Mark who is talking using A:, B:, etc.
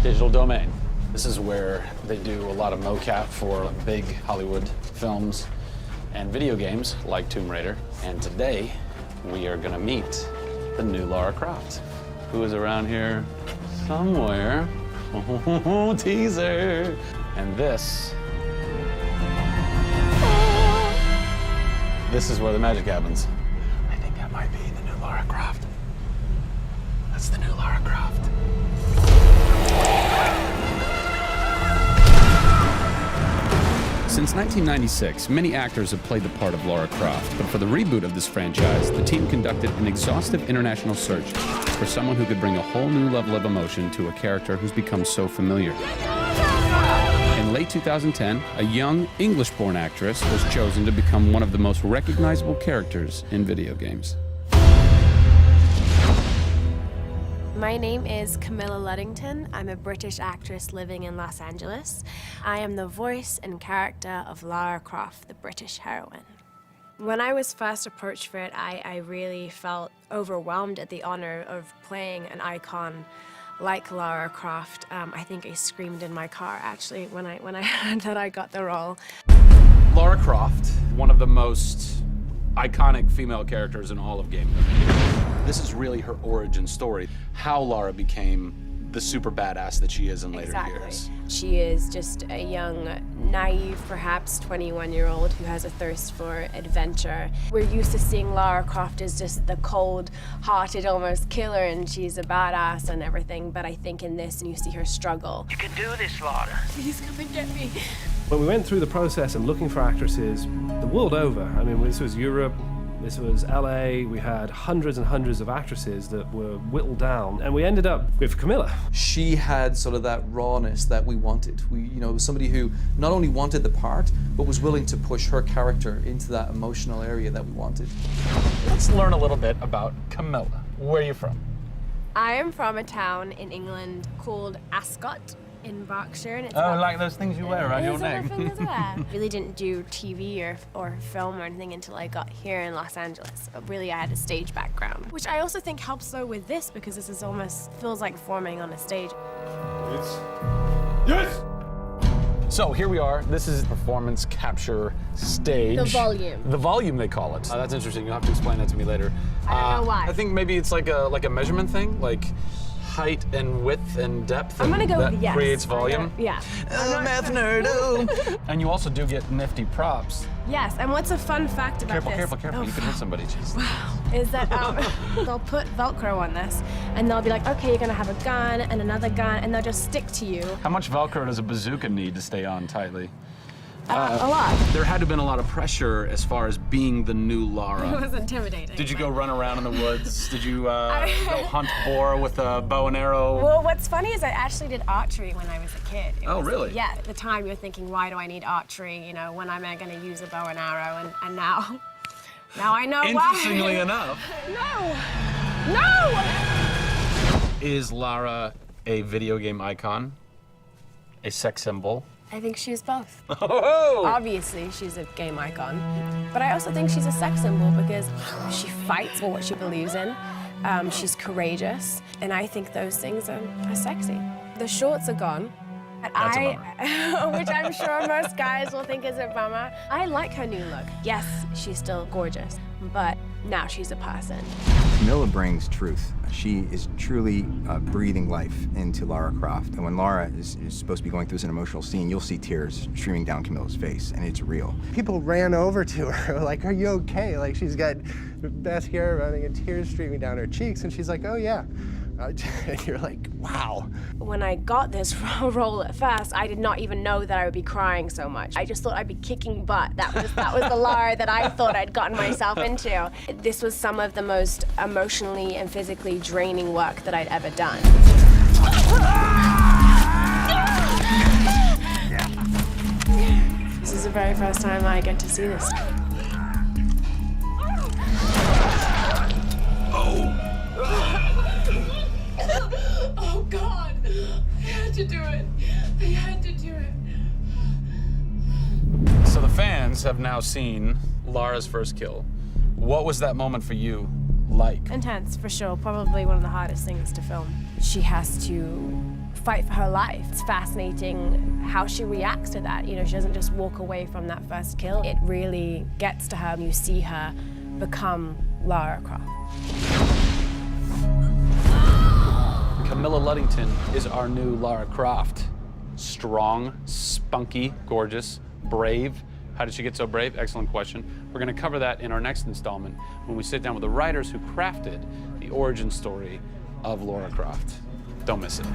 A: digital domain. This is where they do a lot of mocap for big Hollywood films and video games like Tomb Raider. And today, we are gonna meet the new Lara Croft, who is around here somewhere. Oh, teaser. And this is where the magic happens. I think that might be the new Lara Croft. That's the new Lara Croft.
B: Since 1996, many actors have played the part of Lara Croft, but for the reboot of this franchise, the team conducted an exhaustive international search for someone who could bring a whole new level of emotion to a character who's become so familiar. In late 2010, a young English-born actress was chosen to become one of the most recognizable characters in video games.
C: My name is Camilla Luddington. I'm a British actress living in Los Angeles. I am the voice and character of Lara Croft, the British heroine. When I was first approached for it, I really felt overwhelmed at the honor of playing an icon like Lara Croft. I think I screamed in my car, actually, when I heard that I got the role.
A: Lara Croft, one of the most iconic female characters in all of gaming. This is really her origin story, how Lara became the super badass that she is in later years.
C: She is just a young, naive, perhaps 21-year-old who has a thirst for adventure. We're used to seeing Lara Croft as just the cold-hearted, almost killer, and she's a badass and everything, but I think in this, and you see her struggle.
D: You can do this, Lara.
C: Please come and get me.
E: When we went through the process and looking for actresses the world over, I mean, this was Europe, this was LA, we had hundreds and hundreds of actresses that were whittled down, and we ended up with Camilla.
F: She had sort of that rawness that we wanted. Was somebody who not only wanted the part, but was willing to push her character into that emotional area that we wanted.
A: Let's learn a little bit about Camilla. Where are you from?
C: I am from a town in England called Ascot in Berkshire. And it's
A: like those things you wear around your neck.
C: Really didn't do TV or film or anything until I got here in Los Angeles. Really, I had a stage background, which I also think helps though with this, because this is almost feels like performing on a stage.
A: Yes! So here we are. This is performance capture stage.
C: The volume.
A: The volume, they call it. That's interesting. You'll have to explain that to me later.
C: I don't know why.
A: I think maybe it's like a measurement thing, like height and width and depth.
C: I'm gonna go with yes.
A: Creates volume.
C: Yeah.
A: Math nerd. And you also do get nifty props.
C: Yes, and what's a fun fact about this?
A: Careful.
C: Oh,
A: You can hit somebody. Jeez.
C: Wow. Is that they'll put Velcro on this, and they'll be like, okay, you're gonna have a gun and another gun, and they'll just stick to you.
A: How much Velcro does a bazooka need to stay on tightly?
C: A lot.
A: There had to have been a lot of pressure as far as being the new Lara.
C: It was intimidating.
A: Did you go run around in the woods? Did you go hunt boar with a bow and arrow?
C: Well, what's funny is I actually did archery when I was a kid.
A: Really?
C: Yeah, at the time you're thinking, why do I need archery? You know, when am I gonna use a bow and arrow? And now I know why.
A: Interestingly enough.
C: No!
A: Is Lara a video game icon? A sex symbol?
C: I think she's both.
A: Oh!
C: Obviously, she's a game icon, but I also think she's a sex symbol because she fights for what she believes in. She's courageous, and I think those things are sexy. The shorts are gone.
A: That's a bummer.
C: Which I'm sure most guys will think is a bummer. I like her new look. Yes, she's still gorgeous, but now she's a person.
G: Camilla brings truth. She is truly breathing life into Lara Croft. And when Lara is supposed to be going through an emotional scene, you'll see tears streaming down Camilla's face, and it's real.
H: People ran over to her, like, are you okay? Like, she's got mascara running and tears streaming down her cheeks, and she's like, oh yeah. And you're like, wow.
C: When I got this role at first, I did not even know that I would be crying so much. I just thought I'd be kicking butt. That was the Lara that I thought I'd gotten myself into. This was some of the most emotionally and physically draining work that I'd ever done. This is the very first time I get to see this. Oh God, I had to do it. I had to do it.
A: So the fans have now seen Lara's first kill. What was that moment for you like?
C: Intense, for sure. Probably one of the hardest things to film. she has to fight for her life. It's fascinating how she reacts to that. You know, she doesn't just walk away from that first kill. It really gets to her, and you see her become Lara Croft.
A: Camilla Luddington is our new Lara Croft. Strong, spunky, gorgeous, brave. How did she get so brave? Excellent question. We're going to cover that in our next installment when we sit down with the writers who crafted the origin story of Lara Croft. Don't miss it.